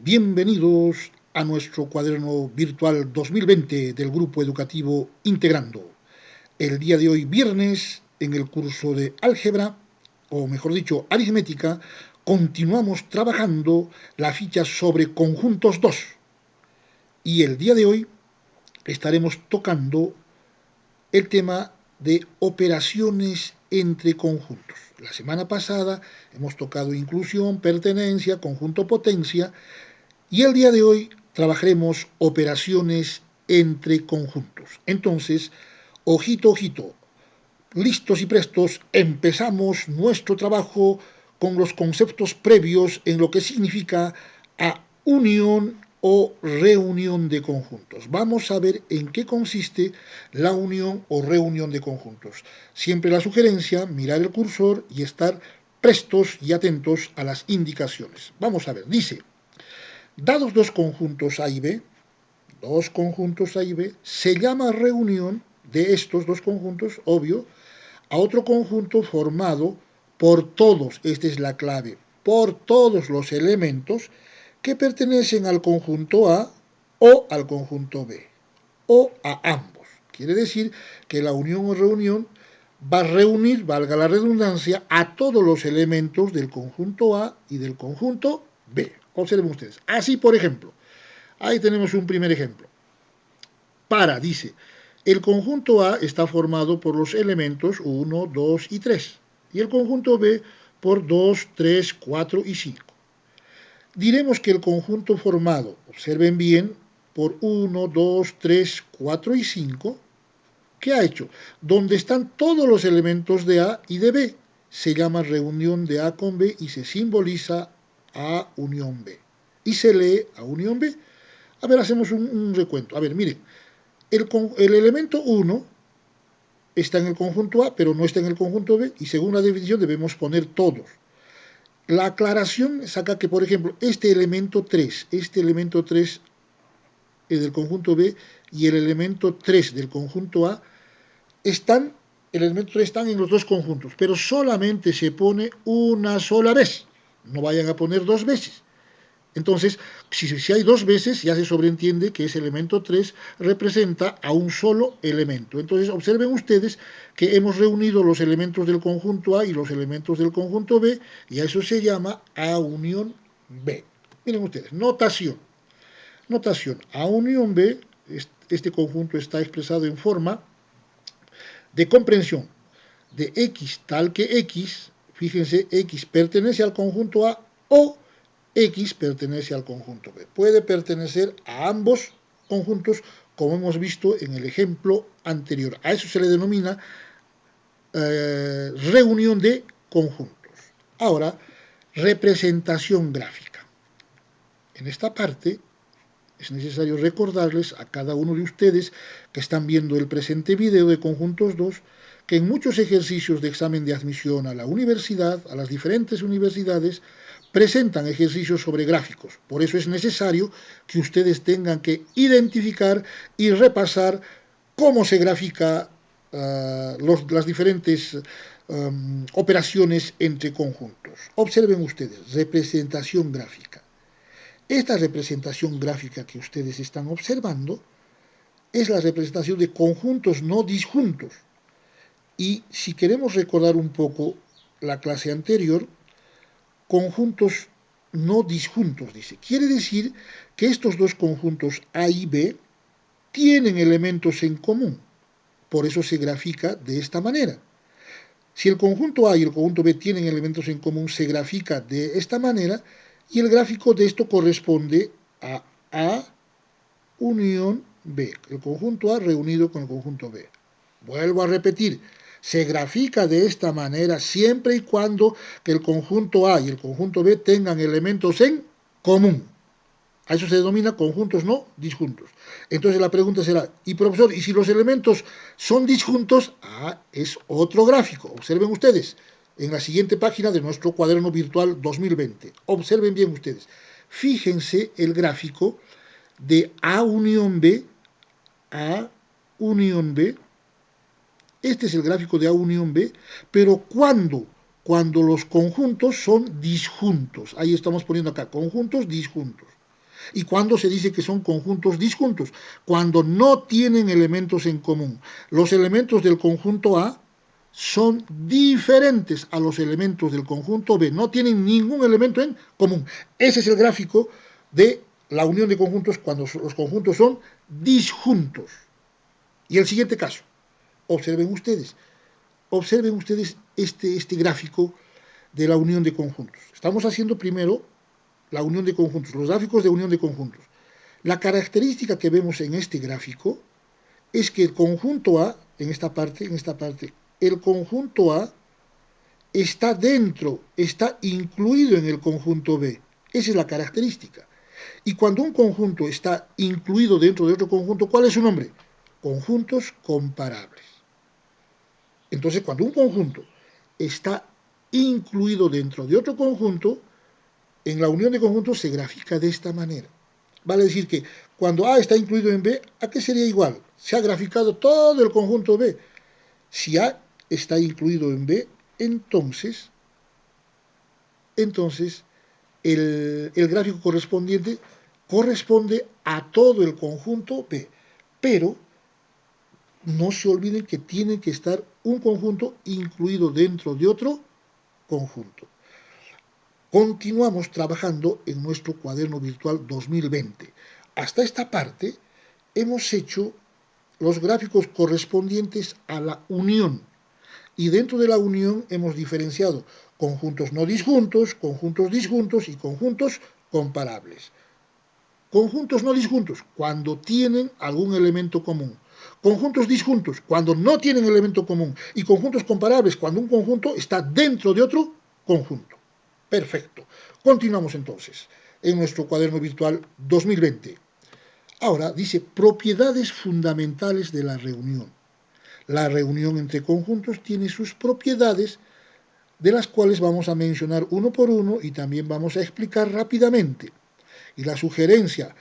Bienvenidos a nuestro cuaderno virtual 2020 del Grupo Educativo Integrando. El día de hoy, viernes, en el curso de álgebra, o mejor dicho, aritmética, continuamos trabajando la ficha sobre conjuntos 2. Y el día de hoy estaremos tocando el tema de operaciones entre conjuntos. La semana pasada hemos tocado inclusión, pertenencia, conjunto potencia, y el día de hoy trabajaremos operaciones entre conjuntos. Entonces, ojito, ojito, listos y prestos, empezamos nuestro trabajo con los conceptos previos en lo que significa a unión o reunión de conjuntos. Vamos a ver en qué consiste la unión o reunión de conjuntos. Siempre la sugerencia, mirar el cursor y estar prestos y atentos a las indicaciones. Vamos a ver, dice: dados dos conjuntos A y B, se llama reunión de estos dos conjuntos, obvio, a otro conjunto formado por todos, esta es la clave, por todos los elementos que pertenecen al conjunto A o al conjunto B, o a ambos. Quiere decir que la unión o reunión va a reunir, valga la redundancia, a todos los elementos del conjunto A y del conjunto B. Observen ustedes. Así, por ejemplo, ahí tenemos un primer ejemplo. Dice, el conjunto A está formado por los elementos 1, 2 y 3, y el conjunto B por 2, 3, 4 y 5. Diremos que el conjunto formado, observen bien, por 1, 2, 3, 4 y 5, ¿qué ha hecho? Donde están todos los elementos de A y de B, se llama reunión de A con B y se simboliza A unión B. Y se lee A unión B. A ver, hacemos un recuento. A ver, miren, el elemento 1 está en el conjunto A, pero no está en el conjunto B, y según la definición debemos poner todos. La aclaración saca que, por ejemplo, este elemento 3 es del conjunto B y el elemento 3 del conjunto A el elemento 3 están en los dos conjuntos, pero solamente se pone una sola vez. No vayan a poner dos veces. Entonces, si hay dos veces, ya se sobreentiende que ese elemento 3 representa a un solo elemento. Entonces, observen ustedes que hemos reunido los elementos del conjunto A y los elementos del conjunto B, y a eso se llama A unión B. Miren ustedes, notación. Notación, A unión B, este conjunto está expresado en forma de comprensión de X tal que X, fíjense, X pertenece al conjunto A o X pertenece al conjunto B. Puede pertenecer a ambos conjuntos, como hemos visto en el ejemplo anterior. A eso se le denomina reunión de conjuntos. Ahora, representación gráfica. En esta parte es necesario recordarles a cada uno de ustedes que están viendo el presente video de Conjuntos 2 que en muchos ejercicios de examen de admisión a la universidad, a las diferentes universidades, presentan ejercicios sobre gráficos. Por eso es necesario que ustedes tengan que identificar y repasar cómo se grafica las diferentes operaciones entre conjuntos. Observen ustedes, representación gráfica. Esta representación gráfica que ustedes están observando es la representación de conjuntos no disjuntos. Y si queremos recordar un poco la clase anterior, conjuntos no disjuntos, dice. Quiere decir que estos dos conjuntos A y B tienen elementos en común. Por eso se grafica de esta manera. Si el conjunto A y el conjunto B tienen elementos en común, se grafica de esta manera, y el gráfico de esto corresponde a A unión B, el conjunto A reunido con el conjunto B. Vuelvo a repetir, se grafica de esta manera siempre y cuando que el conjunto A y el conjunto B tengan elementos en común. A eso se denomina conjuntos no disjuntos. Entonces la pregunta será, y profesor, ¿y si los elementos son disjuntos? Es otro gráfico. Observen ustedes en la siguiente página de nuestro cuaderno virtual 2020. Observen bien ustedes. Fíjense el gráfico de A unión B, A unión B. Este es el gráfico de A unión B, pero cuando los conjuntos son disjuntos. Ahí estamos poniendo acá, conjuntos disjuntos. ¿Y cuándo se dice que son conjuntos disjuntos? Cuando no tienen elementos en común. Los elementos del conjunto A son diferentes a los elementos del conjunto B, no tienen ningún elemento en común. Ese es el gráfico de la unión de conjuntos cuando los conjuntos son disjuntos. Y el siguiente caso, observen ustedes este gráfico de la unión de conjuntos. Estamos haciendo primero la unión de conjuntos, los gráficos de unión de conjuntos. La característica que vemos en este gráfico es que el conjunto A, en esta parte, el conjunto A está dentro, está incluido en el conjunto B. Esa es la característica. Y cuando un conjunto está incluido dentro de otro conjunto, ¿cuál es su nombre? Conjuntos comparables. Entonces, cuando un conjunto está incluido dentro de otro conjunto, en la unión de conjuntos se grafica de esta manera. Vale decir que cuando A está incluido en B, ¿a qué sería igual? Se ha graficado todo el conjunto B. Si A está incluido en B, entonces el gráfico correspondiente corresponde a todo el conjunto B. Pero no se olviden que tiene que estar un conjunto incluido dentro de otro conjunto. Continuamos trabajando en nuestro cuaderno virtual 2020. Hasta esta parte hemos hecho los gráficos correspondientes a la unión. Y dentro de la unión hemos diferenciado conjuntos no disjuntos, conjuntos disjuntos y conjuntos comparables. Conjuntos no disjuntos, cuando tienen algún elemento común. Conjuntos disjuntos, cuando no tienen elemento común. Y conjuntos comparables, cuando un conjunto está dentro de otro conjunto. Perfecto. Continuamos entonces en nuestro cuaderno virtual 2020. Ahora dice propiedades fundamentales de la reunión. La reunión entre conjuntos tiene sus propiedades, de las cuales vamos a mencionar uno por uno y también vamos a explicar rápidamente. Y la sugerencia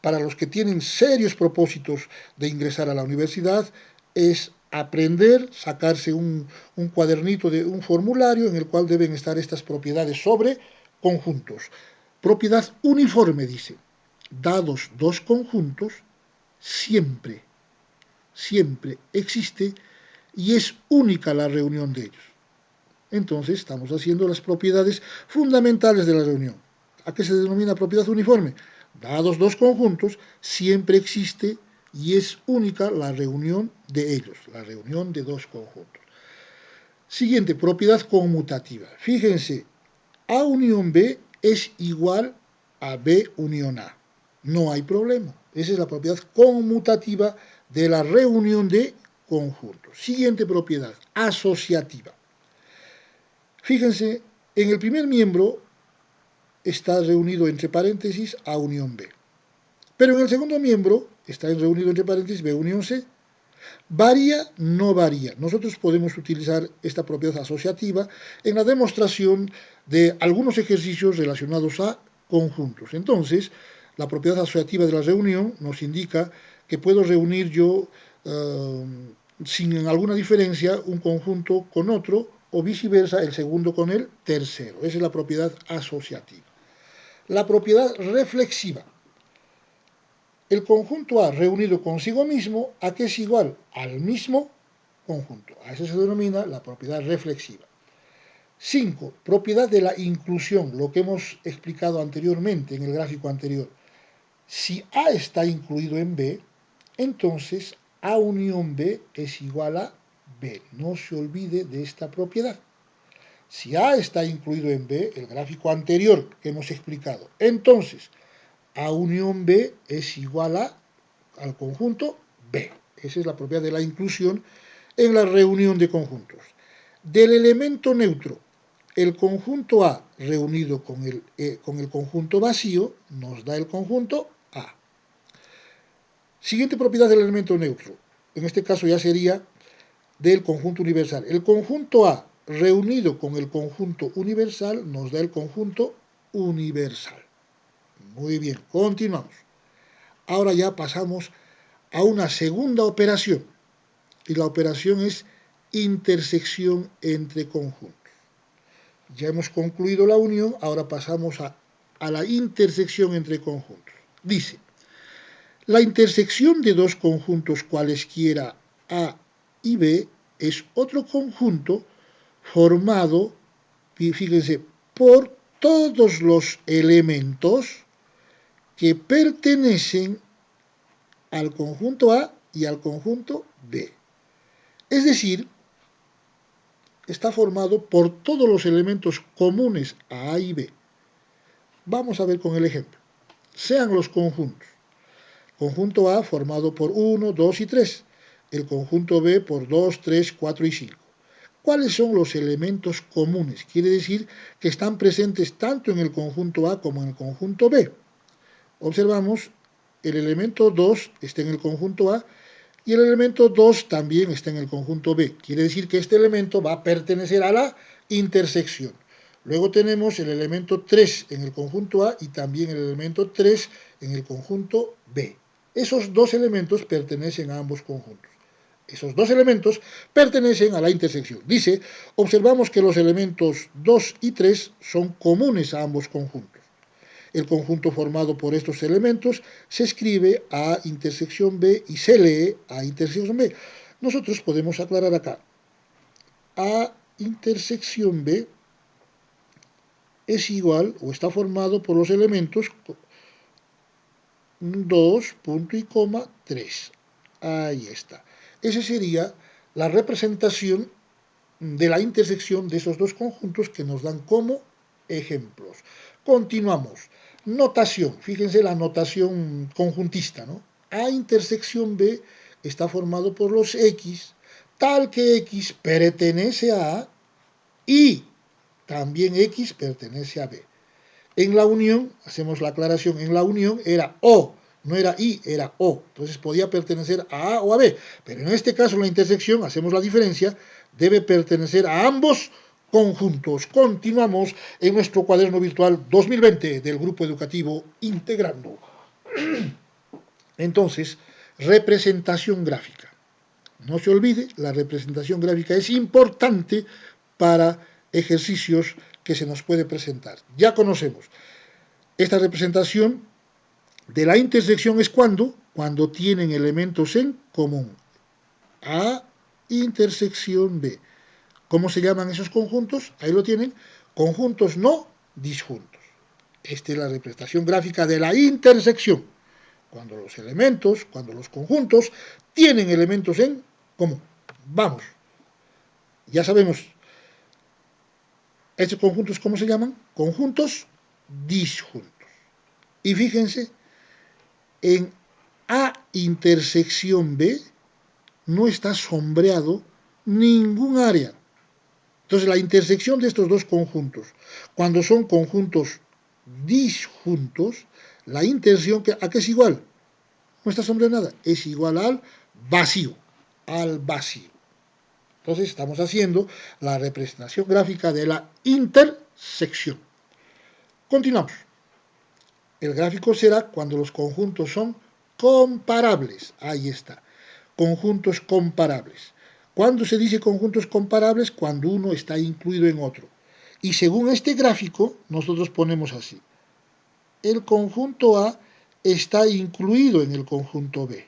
para los que tienen serios propósitos de ingresar a la universidad es aprender, sacarse un cuadernito, un formulario en el cual deben estar estas propiedades sobre conjuntos. Propiedad uniforme, dice. Dados dos conjuntos, siempre existe y es única la reunión de ellos. Entonces estamos haciendo las propiedades fundamentales de la reunión. ¿A qué se denomina propiedad uniforme? Dados dos conjuntos, siempre existe y es única la reunión de ellos, la reunión de dos conjuntos. Siguiente, propiedad conmutativa. Fíjense, A unión B es igual a B unión A. No hay problema. Esa es la propiedad conmutativa de la reunión de conjuntos. Siguiente propiedad, asociativa. Fíjense, en el primer miembro está reunido entre paréntesis A unión B. Pero en el segundo miembro está reunido entre paréntesis B unión C. ¿Varía? No varía. Nosotros podemos utilizar esta propiedad asociativa en la demostración de algunos ejercicios relacionados a conjuntos. Entonces, la propiedad asociativa de la reunión nos indica que puedo reunir yo sin alguna diferencia un conjunto con otro o viceversa el segundo con el tercero. Esa es la propiedad asociativa. La propiedad reflexiva. El conjunto A reunido consigo mismo, ¿a qué es igual? Al mismo conjunto. A eso se denomina la propiedad reflexiva. 5. Propiedad de la inclusión, lo que hemos explicado anteriormente en el gráfico anterior. Si A está incluido en B, entonces A unión B es igual a B. No se olvide de esta propiedad. Si A está incluido en B, el gráfico anterior que hemos explicado, entonces A unión B es igual al conjunto B. Esa es la propiedad de la inclusión en la reunión de conjuntos. Del elemento neutro, el conjunto A reunido con el conjunto vacío nos da el conjunto A. Siguiente propiedad del elemento neutro. En este caso ya sería del conjunto universal. El conjunto A reunido con el conjunto universal nos da el conjunto universal. Muy bien, continuamos. Ahora ya pasamos a una segunda operación. Y la operación es intersección entre conjuntos. Ya hemos concluido la unión, ahora pasamos a a la intersección entre conjuntos. Dice, la intersección de dos conjuntos cualesquiera A y B es otro conjunto formado, fíjense, por todos los elementos que pertenecen al conjunto A y al conjunto B. Es decir, está formado por todos los elementos comunes a A y B. Vamos a ver con el ejemplo. Sean los conjuntos. Conjunto A formado por 1, 2 y 3. El conjunto B por 2, 3, 4 y 5. ¿Cuáles son los elementos comunes? Quiere decir que están presentes tanto en el conjunto A como en el conjunto B. Observamos, el elemento 2 está en el conjunto A y el elemento 2 también está en el conjunto B. Quiere decir que este elemento va a pertenecer a la intersección. Luego tenemos el elemento 3 en el conjunto A y también el elemento 3 en el conjunto B. Esos dos elementos pertenecen a ambos conjuntos. Esos dos elementos pertenecen a la intersección. Dice, observamos que los elementos 2 y 3 son comunes a ambos conjuntos. El conjunto formado por estos elementos se escribe A intersección B y se lee A intersección B. Nosotros podemos aclarar acá. A intersección B es igual o está formado por los elementos 2, punto y coma, 3. Ahí está. Esa sería la representación de la intersección de esos dos conjuntos que nos dan como ejemplos. Continuamos. Notación. Fíjense la notación conjuntista, ¿no? A intersección B está formado por los X, tal que X pertenece a A y también X pertenece a B. En la unión, hacemos la aclaración, en la unión era O, no era I, era O. Entonces podía pertenecer a A o a B. Pero en este caso, en la intersección, hacemos la diferencia, debe pertenecer a ambos conjuntos. Continuamos en nuestro cuaderno virtual 2020 del Grupo Educativo Integrando. Entonces, representación gráfica. No se olvide, la representación gráfica es importante para ejercicios que se nos puede presentar. Ya conocemos. Esta representación de la intersección es cuando tienen elementos en común. A intersección B. ¿Cómo se llaman esos conjuntos? Ahí lo tienen. Conjuntos no disjuntos. Esta es la representación gráfica de la intersección. Cuando los elementos, cuando los conjuntos tienen elementos en común. Vamos. Ya sabemos. ¿Estos conjuntos cómo se llaman? Conjuntos disjuntos. Y fíjense, en A intersección B no está sombreado ningún área. Entonces la intersección de estos dos conjuntos, cuando son conjuntos disjuntos, la intersección, ¿a qué es igual? No está sombreada nada, es igual al vacío, Entonces estamos haciendo la representación gráfica de la intersección. Continuamos. El gráfico será cuando los conjuntos son comparables. Ahí está. Conjuntos comparables. ¿Cuándo se dice conjuntos comparables? Cuando uno está incluido en otro. Y según este gráfico, nosotros ponemos así. El conjunto A está incluido en el conjunto B.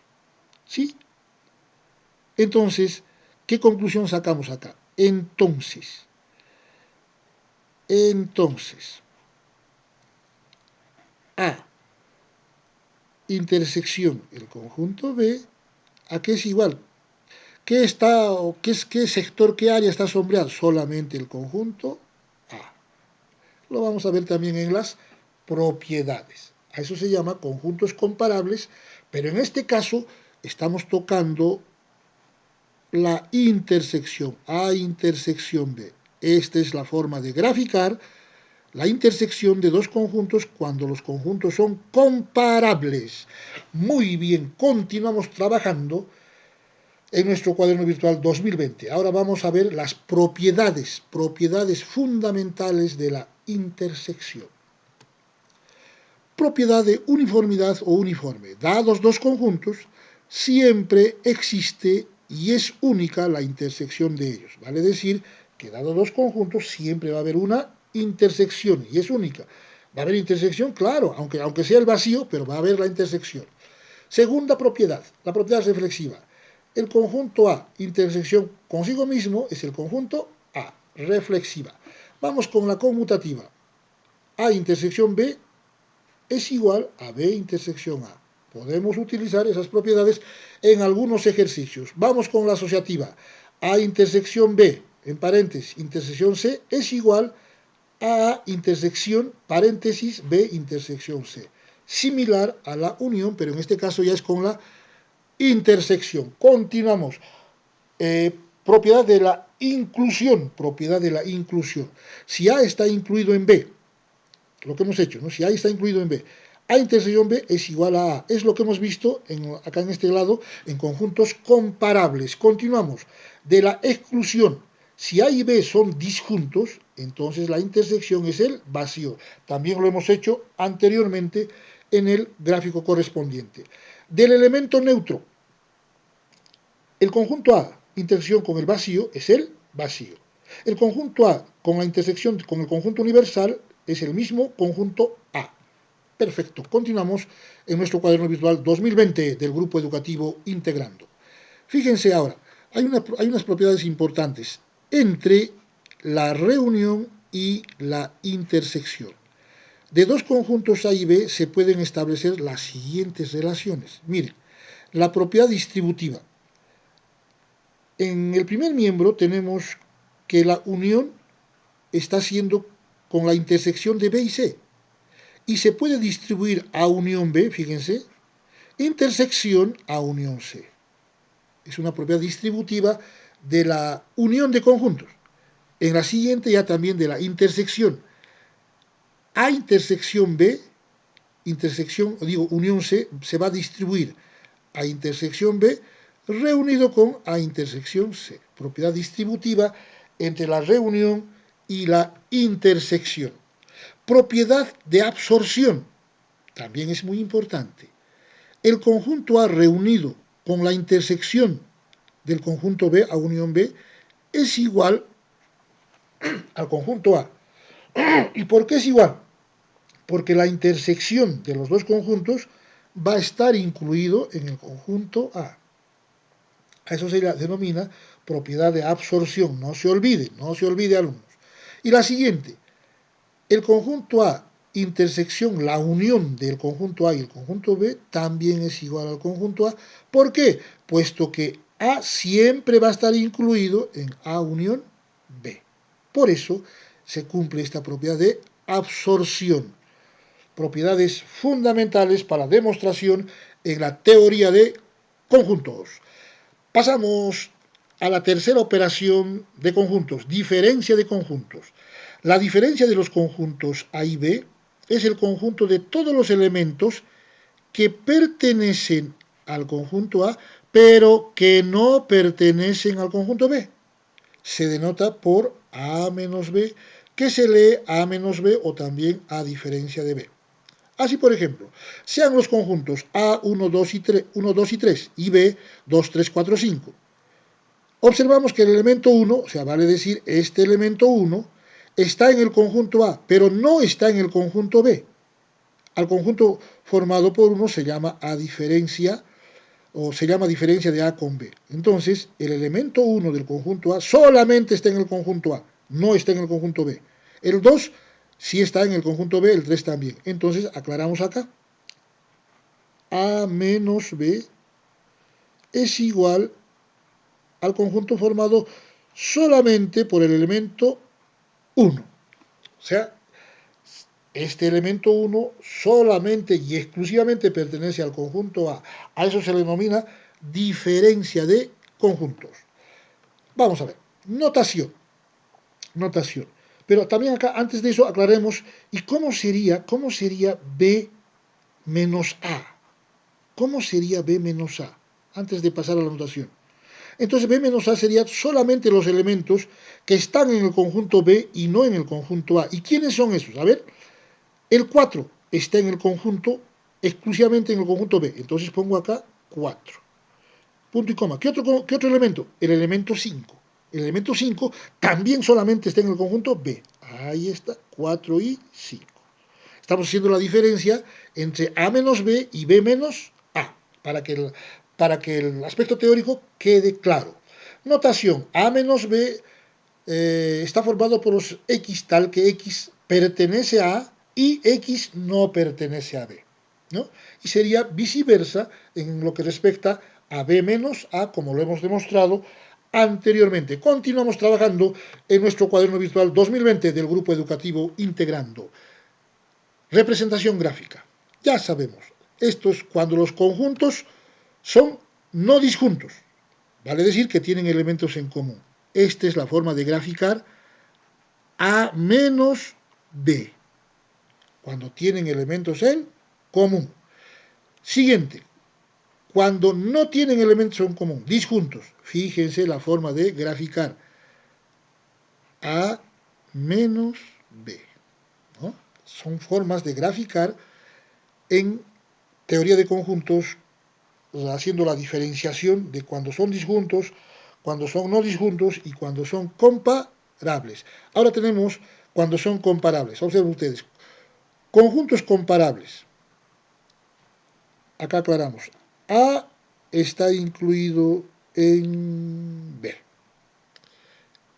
¿Sí? Entonces, ¿qué conclusión sacamos acá? Entonces, A intersección el conjunto B, ¿a qué es igual? ¿Qué sector, qué área está sombreado? Solamente el conjunto A. Lo vamos a ver también en las propiedades. A eso se llama conjuntos comparables, pero en este caso estamos tocando la intersección, A intersección B. Esta es la forma de graficar la intersección de dos conjuntos cuando los conjuntos son comparables. Muy bien, continuamos trabajando en nuestro cuaderno virtual 2020. Ahora vamos a ver las propiedades fundamentales de la intersección. Propiedad de uniformidad o uniforme. Dados dos conjuntos, siempre existe y es única la intersección de ellos. Vale decir que dados dos conjuntos siempre va a haber una intersección y es única. ¿Va a haber intersección? Claro, aunque sea el vacío, pero va a haber la intersección. Segunda propiedad, la propiedad reflexiva. El conjunto A, intersección consigo mismo, es el conjunto A, reflexiva. Vamos con la conmutativa. A intersección B es igual a B intersección A. Podemos utilizar esas propiedades en algunos ejercicios. Vamos con la asociativa. A intersección B, en paréntesis, intersección C, es igual a intersección, paréntesis, B intersección C. Similar a la unión, pero en este caso ya es con la intersección. Continuamos. Propiedad de la inclusión. Propiedad de la inclusión. Si A está incluido en B, lo que hemos hecho, ¿no? Si A está incluido en B, A intersección B es igual a A. Es lo que hemos visto acá en este lado en conjuntos comparables. Continuamos. De la exclusión. Si A y B son disjuntos, entonces la intersección es el vacío. También lo hemos hecho anteriormente en el gráfico correspondiente. Del elemento neutro. El conjunto A, intersección con el vacío, es el vacío. El conjunto A con la intersección con el conjunto universal es el mismo conjunto A. Perfecto. Continuamos en nuestro cuaderno virtual 2020 del Grupo Educativo Integrando. Fíjense ahora, hay unas propiedades importantes entre la reunión y la intersección. De dos conjuntos A y B se pueden establecer las siguientes relaciones. Miren, la propiedad distributiva. En el primer miembro tenemos que la unión está siendo con la intersección de B y C. Y se puede distribuir A unión B, fíjense, intersección A unión C. Es una propiedad distributiva de la unión de conjuntos. En la siguiente ya también de la intersección. A intersección B, unión C, se va a distribuir a intersección B reunido con A intersección C. Propiedad distributiva entre la reunión y la intersección. Propiedad de absorción. También es muy importante. El conjunto A reunido con la intersección del conjunto B, A unión B, es igual al conjunto A. ¿Y por qué es igual? Porque la intersección de los dos conjuntos va a estar incluido en el conjunto A. A eso se denomina propiedad de absorción. No se olvide, alumnos. Y la siguiente, el conjunto A, intersección, la unión del conjunto A y el conjunto B, también es igual al conjunto A. ¿Por qué? Puesto que A siempre va a estar incluido en A unión B. Por eso se cumple esta propiedad de absorción. Propiedades fundamentales para demostración en la teoría de conjuntos. Pasamos a la tercera operación de conjuntos, diferencia de conjuntos. La diferencia de los conjuntos A y B es el conjunto de todos los elementos que pertenecen al conjunto A, pero que no pertenecen al conjunto B. Se denota por A menos B, que se lee A menos B o también A diferencia de B. Así, por ejemplo, sean los conjuntos A 1, 2 y 3, 1, 2 y 3 y B 2, 3, 4, 5. Observamos que el elemento 1, o sea, vale decir, este elemento 1, está en el conjunto A, pero no está en el conjunto B. Al conjunto formado por 1 se llama A diferencia, o se llama diferencia de A con B. Entonces, el elemento 1 del conjunto A solamente está en el conjunto A, no está en el conjunto B. El 2 sí está en el conjunto B, el 3 también. Entonces, aclaramos acá. A menos B es igual al conjunto formado solamente por el elemento 1. O sea, este elemento 1 solamente y exclusivamente pertenece al conjunto A. A eso se le denomina diferencia de conjuntos. Vamos a ver. Notación. Pero también acá, antes de eso, aclaremos, ¿y cómo sería B menos A? ¿Cómo sería B menos A? Antes de pasar a la notación. Entonces B menos A sería solamente los elementos que están en el conjunto B y no en el conjunto A. ¿Y quiénes son esos? A ver, el 4 está en el conjunto, exclusivamente en el conjunto B. Entonces pongo acá 4. Punto y coma. ¿Qué otro elemento? El elemento 5. El elemento 5 también solamente está en el conjunto B. Ahí está, 4 y 5. Estamos haciendo la diferencia entre A menos B y B menos A, para que el aspecto teórico quede claro. Notación, A menos B está formado por los X tal que X pertenece a A y X no pertenece a B, ¿no? Y sería viceversa en lo que respecta a B menos A, como lo hemos demostrado anteriormente. Continuamos trabajando en nuestro cuaderno virtual 2020 del Grupo Educativo Integrando. Representación gráfica. Ya sabemos, esto es cuando los conjuntos son no disjuntos. Vale decir que tienen elementos en común. Esta es la forma de graficar A menos B, cuando tienen elementos en común. Siguiente, cuando no tienen elementos en común, disjuntos. Fíjense la forma de graficar A menos B, ¿no? Son formas de graficar en teoría de conjuntos, haciendo la diferenciación de cuando son disjuntos, cuando son no disjuntos y cuando son comparables. Ahora tenemos cuando son comparables. Observen ustedes. Conjuntos comparables. Acá aclaramos. A está incluido en B.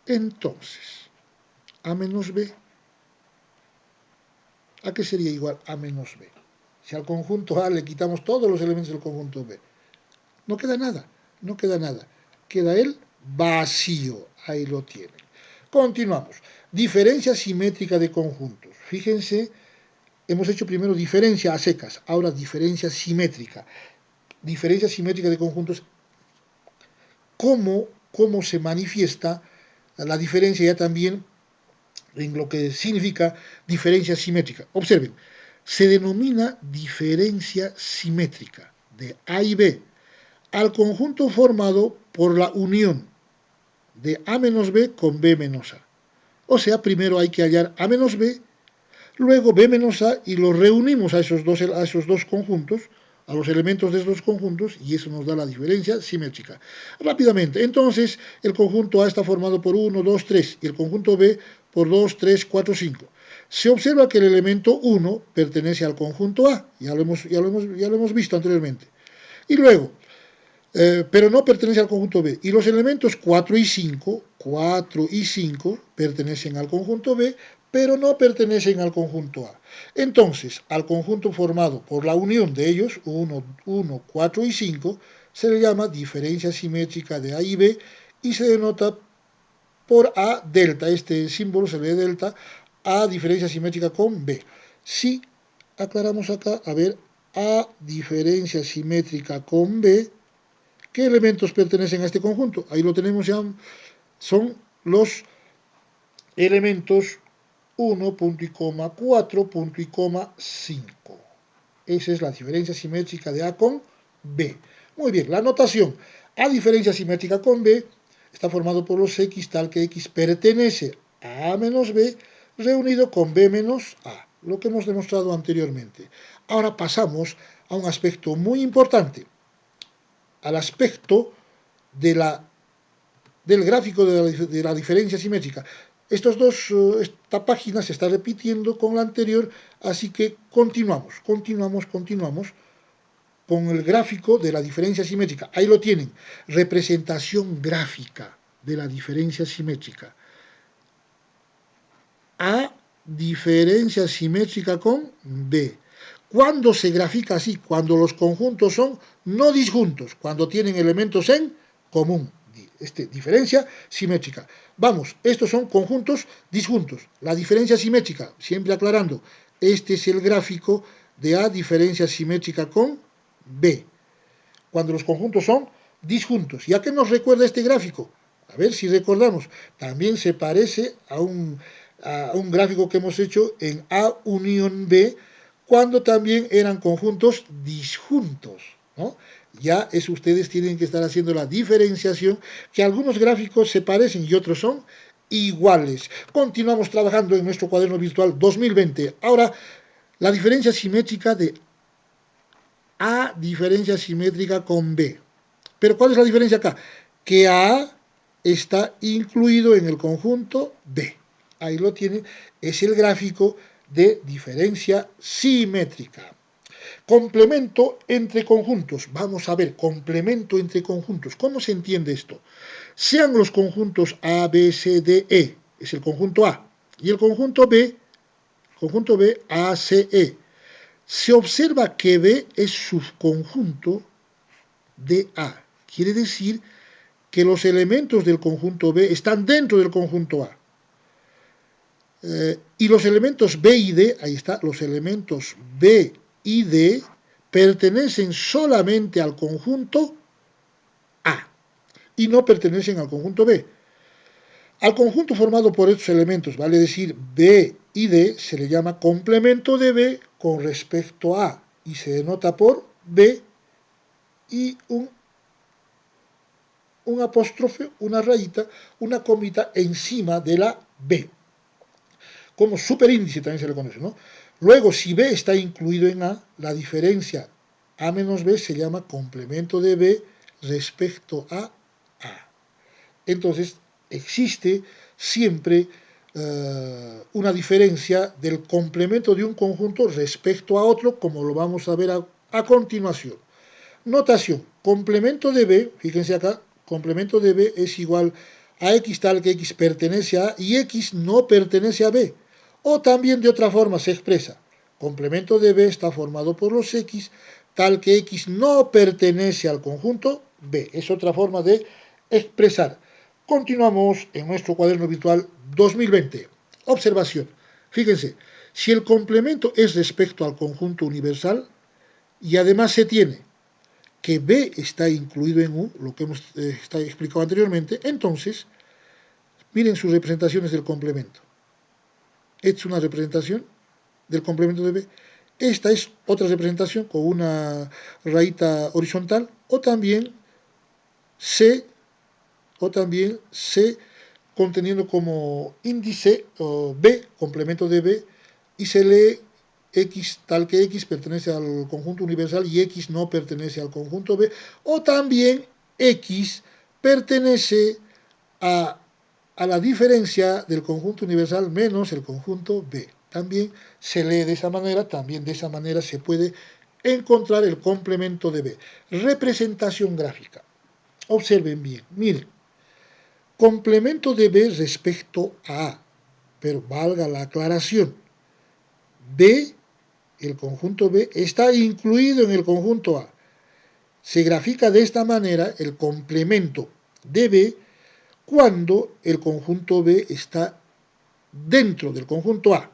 Entonces, A menos B. ¿A qué sería igual A menos B? Si al conjunto A le quitamos todos los elementos del conjunto B, no queda nada, no queda nada. Queda el vacío, ahí lo tienen. Continuamos. Diferencia simétrica de conjuntos. Fíjense, hemos hecho primero diferencia a secas, ahora diferencia simétrica. Diferencia simétrica de conjuntos, cómo se manifiesta la diferencia ya también en lo que significa diferencia simétrica. Observen, se denomina diferencia simétrica de A y B al conjunto formado por la unión de A menos B con B menos A. O sea, primero hay que hallar A menos B, luego B menos A y lo reunimos a esos dos conjuntos, a los elementos de esos conjuntos, y eso nos da la diferencia simétrica. Rápidamente, entonces el conjunto A está formado por 1, 2, 3 y el conjunto B por 2, 3, 4, 5. Se observa que el elemento 1 pertenece al conjunto A, ya lo hemos visto anteriormente. Y luego, pero no pertenece al conjunto B. Y los elementos 4 y 5 pertenecen al conjunto B, pero no pertenecen al conjunto A. Entonces, al conjunto formado por la unión de ellos, 1, 4 y 5, se le llama diferencia simétrica de A y B y se denota por A delta. Este símbolo se lee delta, A diferencia simétrica con B. Si aclaramos acá, a ver, A diferencia simétrica con B, ¿qué elementos pertenecen a este conjunto? Ahí lo tenemos ya, son los elementos 1, punto y coma, 4, punto y coma, 5. Esa es la diferencia simétrica de A con B. Muy bien, la notación. A diferencia simétrica con B está formado por los X tal que X pertenece a A menos B reunido con B menos A, lo que hemos demostrado anteriormente. Ahora pasamos a un aspecto muy importante, al aspecto del gráfico de la diferencia simétrica. Esta página se está repitiendo con la anterior, así que continuamos con el gráfico de la diferencia simétrica. Ahí lo tienen, representación gráfica de la diferencia simétrica. A diferencia simétrica con B. ¿Cuándo se grafica así? Cuando los conjuntos son no disjuntos, cuando tienen elementos en común. Diferencia simétrica. Vamos, estos son conjuntos disjuntos. La diferencia simétrica, siempre aclarando, este es el gráfico de A diferencia simétrica con B. Cuando los conjuntos son disjuntos. ¿Y a qué nos recuerda este gráfico? A ver si recordamos. También se parece a un gráfico que hemos hecho en A unión B, cuando también eran conjuntos disjuntos, ¿no? Ya eso ustedes tienen que estar haciendo la diferenciación, que algunos gráficos se parecen y otros son iguales. Continuamos trabajando en nuestro cuaderno virtual 2020. Ahora, la diferencia simétrica de A diferencia simétrica con B. Pero ¿cuál es la diferencia acá? Que A está incluido en el conjunto B. Ahí lo tienen, es el gráfico de diferencia simétrica. Complemento entre conjuntos. Vamos a ver, complemento entre conjuntos. ¿Cómo se entiende esto? Sean los conjuntos A, B, C, D, E, es el conjunto A, y el conjunto B, A, C, E. Se observa que B es subconjunto de A. Quiere decir que los elementos del conjunto B están dentro del conjunto A. Y los elementos B y D, ahí está, los elementos B y D pertenecen solamente al conjunto A y no pertenecen al conjunto B. Al conjunto formado por estos elementos, vale decir B y D, se le llama complemento de B con respecto a A y se denota por B y un apóstrofe, una rayita, una comita encima de la B. Como superíndice también se le conoce, ¿no? Luego, si B está incluido en A, la diferencia A menos B se llama complemento de B respecto a A. Entonces, existe siempre una diferencia del complemento de un conjunto respecto a otro, como lo vamos a ver a continuación. Notación, complemento de B, fíjense acá, complemento de B es igual a X tal que X pertenece a A y X no pertenece a B. O también de otra forma se expresa, complemento de B está formado por los X tal que X no pertenece al conjunto B. Es otra forma de expresar. Continuamos en nuestro cuaderno virtual 2020. Observación. Fíjense, si el complemento es respecto al conjunto universal y además se tiene que B está incluido en U, lo que hemos explicado anteriormente, entonces, miren sus representaciones del complemento. Esta es una representación del complemento de B. Esta es otra representación con una rayita horizontal, o también C conteniendo como índice B, complemento de B, y se lee X tal que X pertenece al conjunto universal y X no pertenece al conjunto B, o también X pertenece a la diferencia del conjunto universal menos el conjunto B. También se lee de esa manera, también de esa manera se puede encontrar el complemento de B. Representación gráfica. Observen bien, miren. Complemento de B respecto a A, pero valga la aclaración. B, el conjunto B, está incluido en el conjunto A. Se grafica de esta manera el complemento de B cuando el conjunto B está dentro del conjunto A,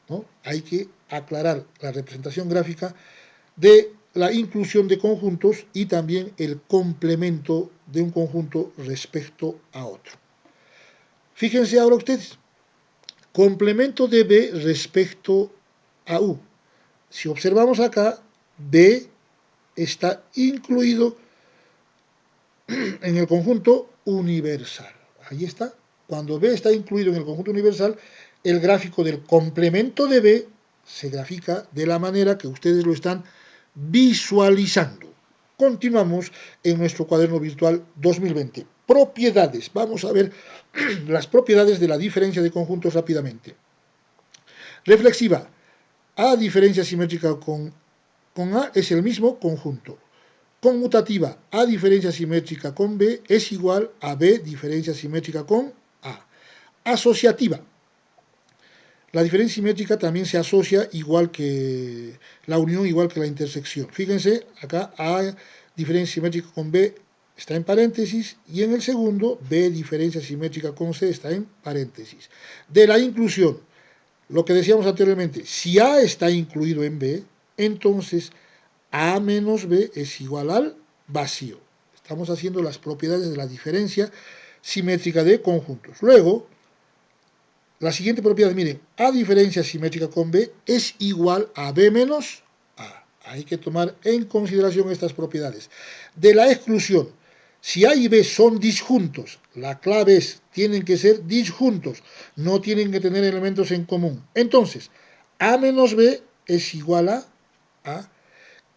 ¿no? Hay que aclarar la representación gráfica de la inclusión de conjuntos y también el complemento de un conjunto respecto a otro. Fíjense ahora ustedes, complemento de B respecto a U. Si observamos acá, B está incluido en el conjunto universal. Ahí está. Cuando B está incluido en el conjunto universal, el gráfico del complemento de B se grafica de la manera que ustedes lo están visualizando. Continuamos en nuestro cuaderno virtual 2020. Propiedades. Vamos a ver las propiedades de la diferencia de conjuntos rápidamente. Reflexiva. A diferencia simétrica con A es el mismo conjunto. Conmutativa, A diferencia simétrica con B es igual a B diferencia simétrica con A. Asociativa. La diferencia simétrica también se asocia igual que la unión, igual que la intersección. Fíjense, acá A diferencia simétrica con B está en paréntesis y en el segundo B diferencia simétrica con C está en paréntesis. De la inclusión, lo que decíamos anteriormente, si A está incluido en B, entonces A menos B es igual al vacío. Estamos haciendo las propiedades de la diferencia simétrica de conjuntos. Luego, la siguiente propiedad, miren, A diferencia simétrica con B es igual a B menos A. Hay que tomar en consideración estas propiedades. De la exclusión, si A y B son disjuntos, la clave es, tienen que ser disjuntos, no tienen que tener elementos en común. Entonces, A menos B es igual a A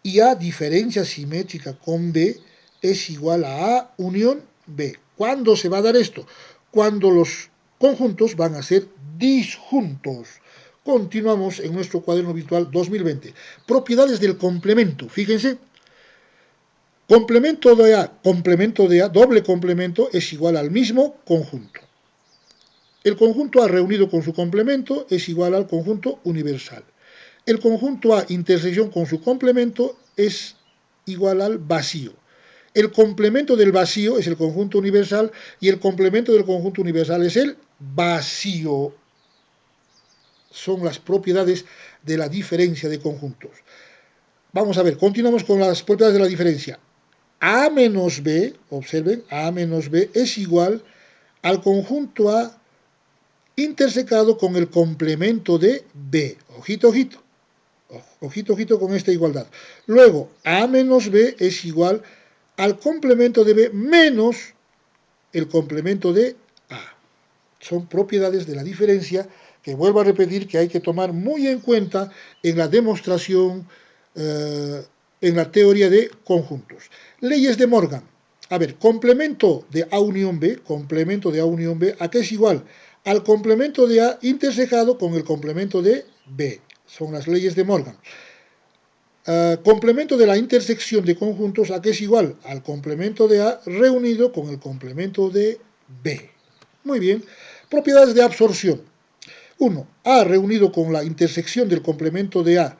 y A diferencia simétrica con B es igual a A unión B. ¿Cuándo se va a dar esto? Cuando los conjuntos van a ser disjuntos. Continuamos en nuestro cuaderno virtual 2020. Propiedades del complemento. Fíjense. Complemento de A, doble complemento, es igual al mismo conjunto. El conjunto A reunido con su complemento es igual al conjunto universal. El conjunto A intersección con su complemento es igual al vacío. El complemento del vacío es el conjunto universal y el complemento del conjunto universal es el vacío. Son las propiedades de la diferencia de conjuntos. Vamos a ver, continuamos con las propiedades de la diferencia. A menos B, observen, A menos B es igual al conjunto A intersecado con el complemento de B. Ojito, ojito. Ojito, ojito con esta igualdad. Luego, A menos B es igual al complemento de B menos el complemento de A. Son propiedades de la diferencia que vuelvo a repetir que hay que tomar muy en cuenta en la demostración, en la teoría de conjuntos. Leyes de Morgan. A ver, complemento de A unión B, ¿a qué es igual? Al complemento de A intersecado con el complemento de B. Son las leyes de Morgan. Complemento de la intersección de conjuntos, ¿a qué es igual? Al complemento de A reunido con el complemento de B. Muy bien. Propiedades de absorción. 1. A reunido con la intersección del complemento de A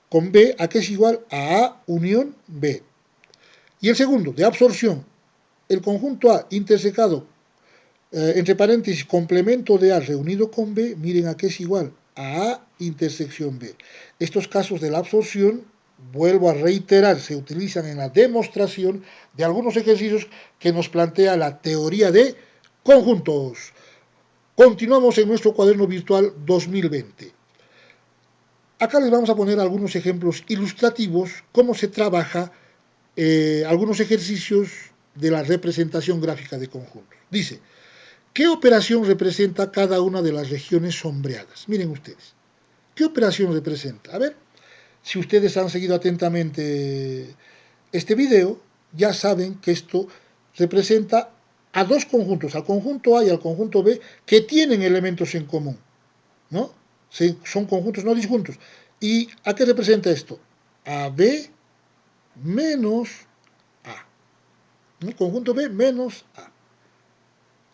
con B, ¿a qué es igual? A A unión B. Y el segundo, de absorción. El conjunto A intersecado, entre paréntesis, complemento de A reunido con B, miren a qué es igual. A intersección B. Estos casos de la absorción, vuelvo a reiterar, se utilizan en la demostración de algunos ejercicios que nos plantea la teoría de conjuntos. Continuamos en nuestro cuaderno virtual 2020. Acá les vamos a poner algunos ejemplos ilustrativos, cómo se trabaja algunos ejercicios de la representación gráfica de conjuntos. Dice, ¿qué operación representa cada una de las regiones sombreadas? Miren ustedes, ¿qué operación representa? A ver, si ustedes han seguido atentamente este video, ya saben que esto representa a dos conjuntos, al conjunto A y al conjunto B, que tienen elementos en común, ¿no? Son conjuntos no disjuntos. ¿Y a qué representa esto? A B menos A. ¿No? Conjunto B menos A.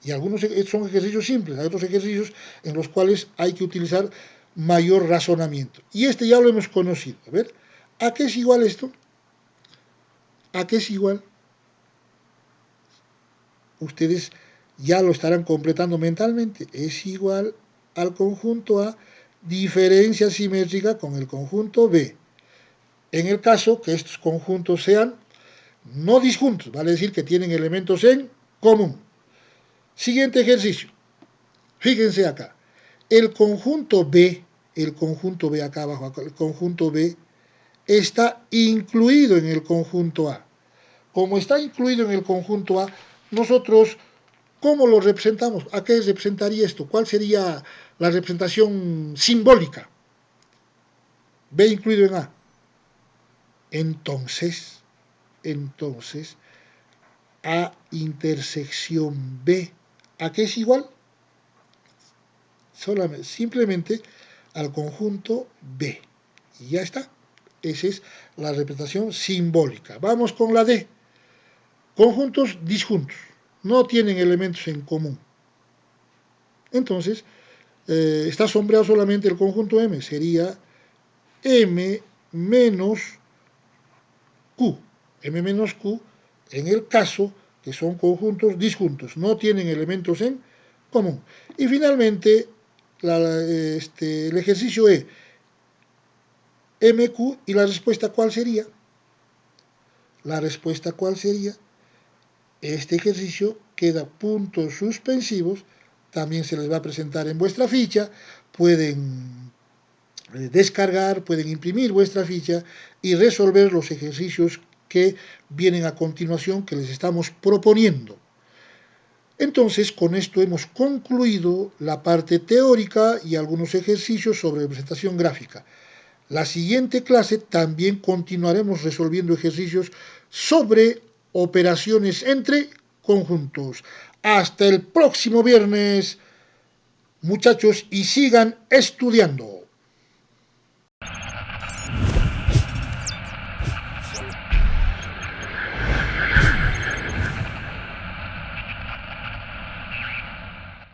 Y algunos son ejercicios simples, hay otros ejercicios en los cuales hay que utilizar mayor razonamiento. Y este ya lo hemos conocido. A ver, ¿a qué es igual esto? ¿A qué es igual? Ustedes ya lo estarán completando mentalmente. Es igual al conjunto A, diferencia simétrica con el conjunto B. En el caso que estos conjuntos sean no disjuntos, vale decir que tienen elementos en común. Siguiente ejercicio. Fíjense acá. El conjunto B acá abajo, el conjunto B, está incluido en el conjunto A. Como está incluido en el conjunto A, nosotros, ¿cómo lo representamos? ¿A qué representaría esto? ¿Cuál sería la representación simbólica? B incluido en A. Entonces, A intersección B, ¿a qué es igual? Simplemente al conjunto B. Y ya está. Esa es la representación simbólica. Vamos con la D. Conjuntos disjuntos. No tienen elementos en común. Entonces, está sombreado solamente el conjunto M. Sería M menos Q. M menos Q en el caso que son conjuntos disjuntos. No tienen elementos en común. Y finalmente, el ejercicio E, MQ, y la respuesta ¿cuál sería? La respuesta ¿cuál sería? Este ejercicio queda puntos suspensivos, también se les va a presentar en vuestra ficha, pueden descargar, pueden imprimir vuestra ficha y resolver los ejercicios que vienen a continuación que les estamos proponiendo. Entonces, con esto hemos concluido la parte teórica y algunos ejercicios sobre representación gráfica. La siguiente clase también continuaremos resolviendo ejercicios sobre operaciones entre conjuntos. Hasta el próximo viernes. muchachos, y sigan estudiando.